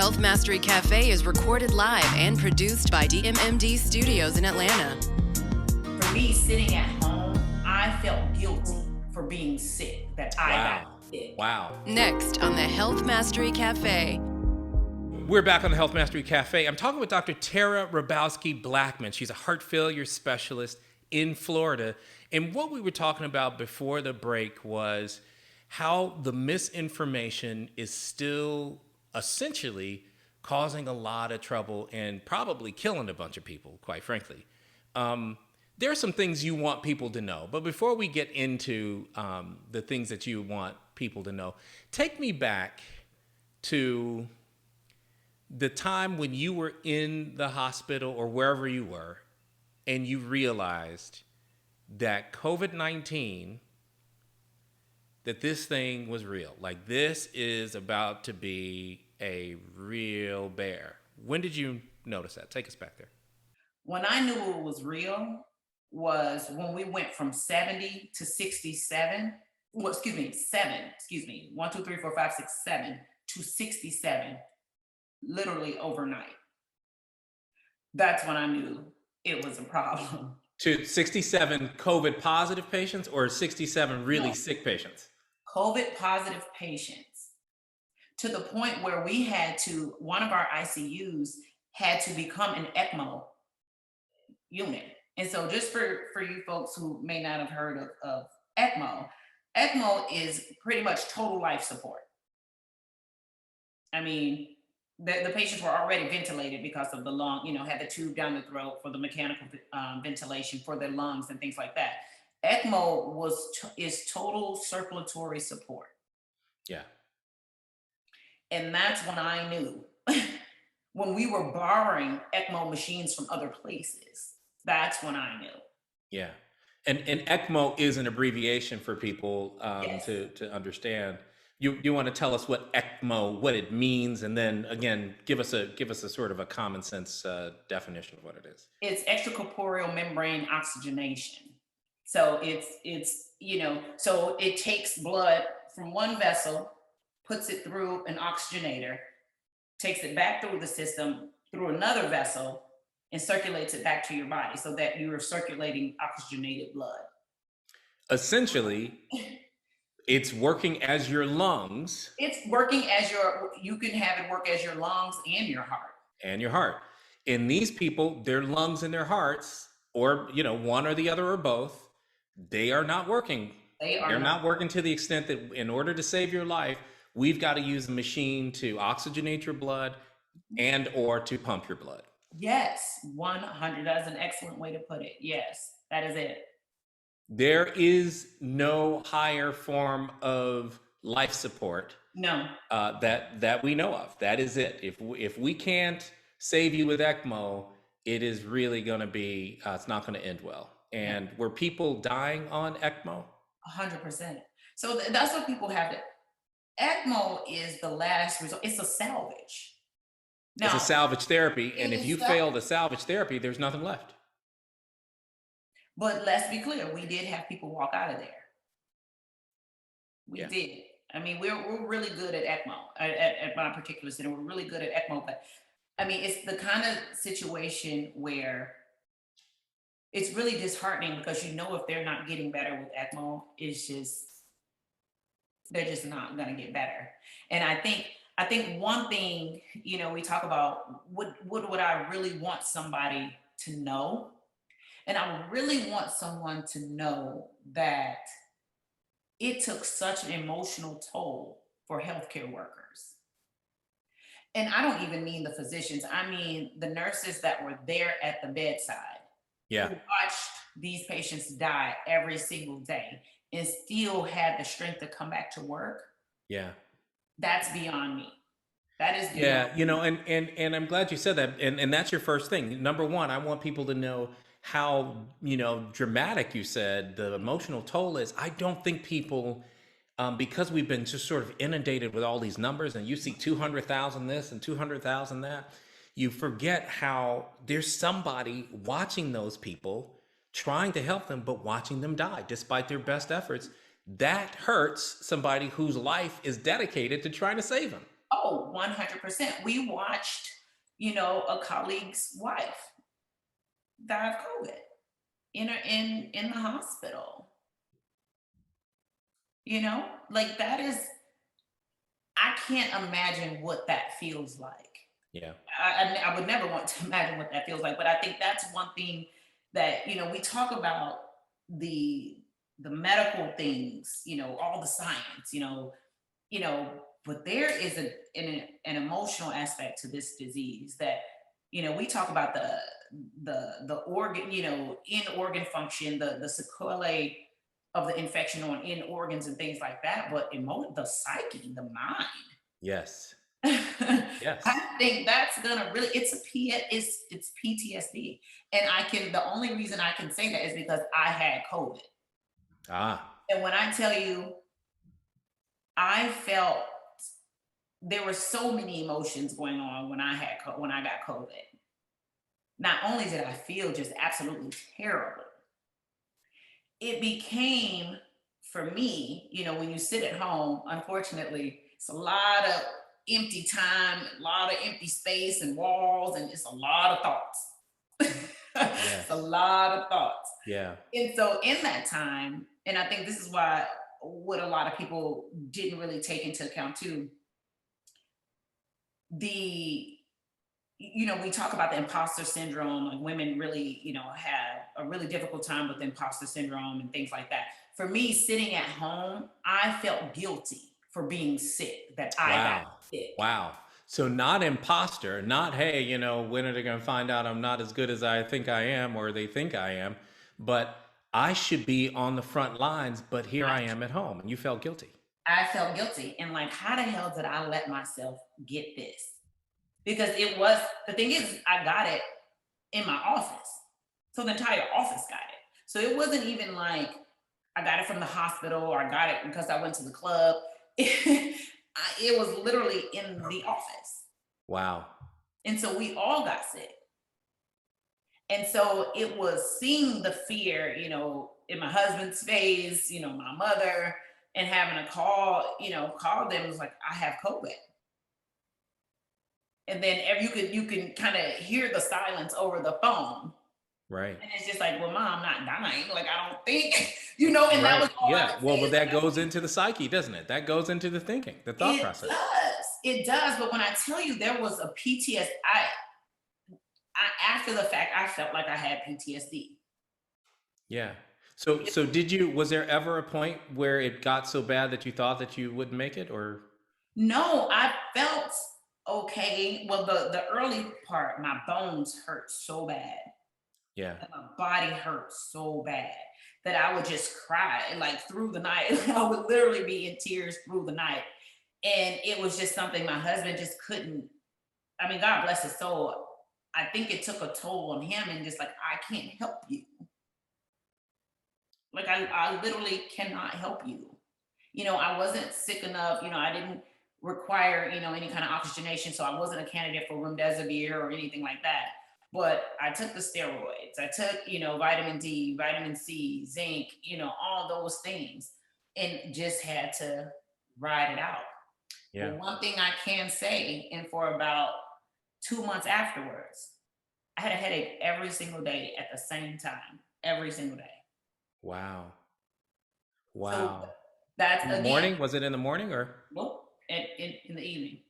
Health Mastery Café is recorded live and produced by DMMD Studios in Atlanta. For me, sitting at home, I felt guilty for being sick, that I got sick. Wow. Next on the Health Mastery Café. We're back on the Health Mastery Cafe. I'm talking with Dr. Tara Hrobowski-Blackman. She's a heart failure specialist in Florida. And what we were talking about before the break was how the misinformation is still essentially causing a lot of trouble and probably killing a bunch of people, quite frankly. There are some things you want people to know. But before we get into the things that you want people to know, take me back to the time when you were in the hospital or wherever you were, and you realized that COVID-19, that this thing was real. Like, this is about to be a real bear. When did you notice that? Take us back there. When I knew it was real was when we went from 70 to 67. Well, excuse me. 1, 2, 3, 4, 5, 6, 7 to 67. Literally overnight. That's when I knew it was a problem. To 67 COVID positive patients or 67 really sick patients? COVID positive patients, to the point where we had to, one of our ICUs had to become an ECMO unit. And so just for you folks who may not have heard of ECMO, ECMO is pretty much total life support. I mean, the patients were already ventilated because of the lung, had the tube down the throat for the mechanical ventilation for their lungs and things like that. ECMO is total circulatory support. Yeah. And that's when I knew, when we were borrowing ECMO machines from other places, that's when I knew. Yeah. And ECMO is an abbreviation for people Yes. to understand. You want to tell us what ECMO, what it means, and then again, give us a sort of a common sense definition of what it is. It's extracorporeal membrane oxygenation. So so it takes blood from one vessel, puts it through an oxygenator, takes it back through the system, through another vessel, and circulates it back to your body so that you are circulating oxygenated blood. Essentially, it's working as your lungs. It's working as you can have it work as your lungs and your heart. And your heart. In these people, their lungs and their hearts, or one or the other or both, they are not working. They're not working to the extent that in order to save your life, we've got to use a machine to oxygenate your blood and or to pump your blood. Yes, 100. That is an excellent way to put it. Yes, that is it. There is no higher form of life support. No. That we know of. That is it. If we can't save you with ECMO, it is really going to be. It's not going to end well. And were people dying on ECMO? 100%. So that's what people have to. ECMO is the last resort. It's a salvage. Now, it's a salvage therapy, and if you fail the salvage therapy, there's nothing left. But let's be clear, we did have people walk out of there. We did. I mean, we're really good at ECMO at my particular center. We're really good at ECMO, but I mean, it's the kind of situation where it's really disheartening because if they're not getting better with ECMO, they're just not going to get better. And I think one thing, we talk about what would I really want somebody to know? And I would really want someone to know that it took such an emotional toll for healthcare workers. And I don't even mean the physicians. I mean the nurses that were there at the bedside. Yeah. Who watched these patients die every single day and still had the strength to come back to work. Yeah. That's beyond me. That is beyond me. And I'm glad you said that. And that's your first thing. Number one, I want people to know how, dramatic you said the emotional toll is. I don't think people, because we've been just sort of inundated with all these numbers and you see 200,000 this and 200,000 that, you forget how there's somebody watching those people, trying to help them, but watching them die despite their best efforts. That hurts somebody whose life is dedicated to trying to save them. Oh, Oh, 100%. We watched, a colleague's wife die of COVID in the hospital. Like that is, I can't imagine what that feels like. Yeah. I would never want to imagine what that feels like, but I think that's one thing that we talk about the medical things, all the science, you know, but there is an emotional aspect to this disease that we talk about the organ, in organ function, the sequelae of the infection on in organs and things like that, but the psyche, the mind. Yes. I Yes. think that's gonna really it's PTSD. And the only reason I can say that is because I had COVID. Ah. And when I tell you, I felt there were so many emotions going on when when I got COVID. Not only did I feel just absolutely terrible, it became for me, when you sit at home, unfortunately, it's a lot of empty time, a lot of empty space and walls, and it's a lot of thoughts. It's a Yes. lot of thoughts. Yeah. And so in that time, and I think this is why what a lot of people didn't really take into account too, the we talk about the imposter syndrome, and women really, have a really difficult time with imposter syndrome and things like that. For me, sitting at home, I felt guilty for being sick, that I got Wow. sick. Wow. So not imposter, not, hey, when are they going to find out I'm not as good as I think I am or they think I am, but I should be on the front lines, but here I am at home. And you felt guilty. I felt guilty. And like, how the hell did I let myself get this? Because the thing is, I got it in my office. So the entire office got it. So it wasn't even like I got it from the hospital or I got it because I went to the club. It was literally in the office. Wow. And so we all got sick. And so it was seeing the fear, in my husband's face, my mother, and having to call them. It was like, I have COVID. And then you can kind of hear the silence over the phone. Right. And it's just like, well, mom, I'm not dying. Like, I don't think, and that was all I Yeah. could Well, say but is that goes into the psyche, doesn't it? That goes into the thinking, the thought it process. does. It does. But when I tell you there was a PTSD, after the fact, I felt like I had PTSD. Yeah. So was there ever a point where it got so bad that you thought that you wouldn't make it, or? No, I felt okay. Well, the early part, my bones hurt so bad. Yeah. And my body hurt so bad that I would just cry like through the night. I would literally be in tears through the night. And it was just something my husband just couldn't. I mean, God bless his soul. I think it took a toll on him, and just like, I can't help you. Like, I literally cannot help you. I wasn't sick enough. I didn't require, any kind of oxygenation. So I wasn't a candidate for remdesivir or anything like that. But I took the steroids. I took, vitamin D, vitamin C, zinc, all those things, and just had to ride it out. Yeah. But one thing I can say, and for about 2 months afterwards, I had a headache every single day at the same time, every single day. Wow. So Wow. that's In the again, morning? Was it in the morning or? nope, in the evening.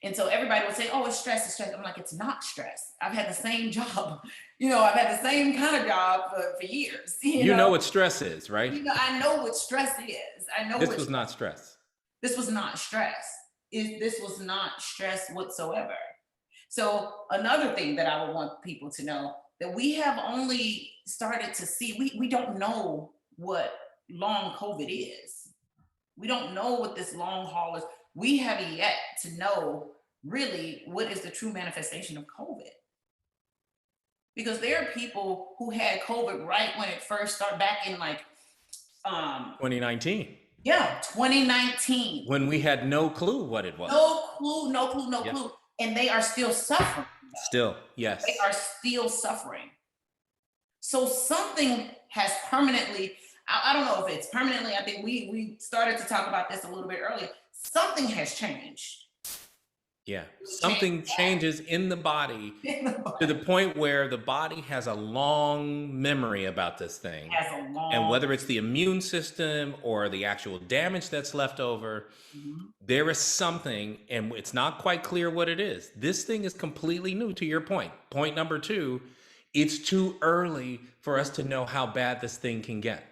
And so everybody would say, oh, it's stress, it's stress. I'm like, it's not stress. I've had the same job. I've had the same kind of job for years. You know what stress is, right? I know what stress is. I know This was not stress. This was not stress. This was not stress whatsoever. So another thing that I would want people to know, that we have only started to see, we don't know what long COVID is. We don't know what this long haul is. We have yet to know really what is the true manifestation of COVID. Because there are people who had COVID right when it first started, back in 2019. Yeah, 2019. When we had no clue what it was. No clue. And they are still suffering. Still, yes. They are still suffering. So something has permanently, I don't know if it's permanently, I think we started to talk about this a little bit earlier. Something has changed. Yeah. Just Something change changes in the body that. to the point where the body has a long memory about this thing. Has a And long. whether it's the immune system or the actual damage that's left over, Mhm. there is something, and it's not quite clear what it is. This thing is completely new, to your point. Point number two, it's too early for us to know how bad this thing can get.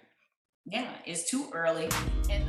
Yeah, it's too early. And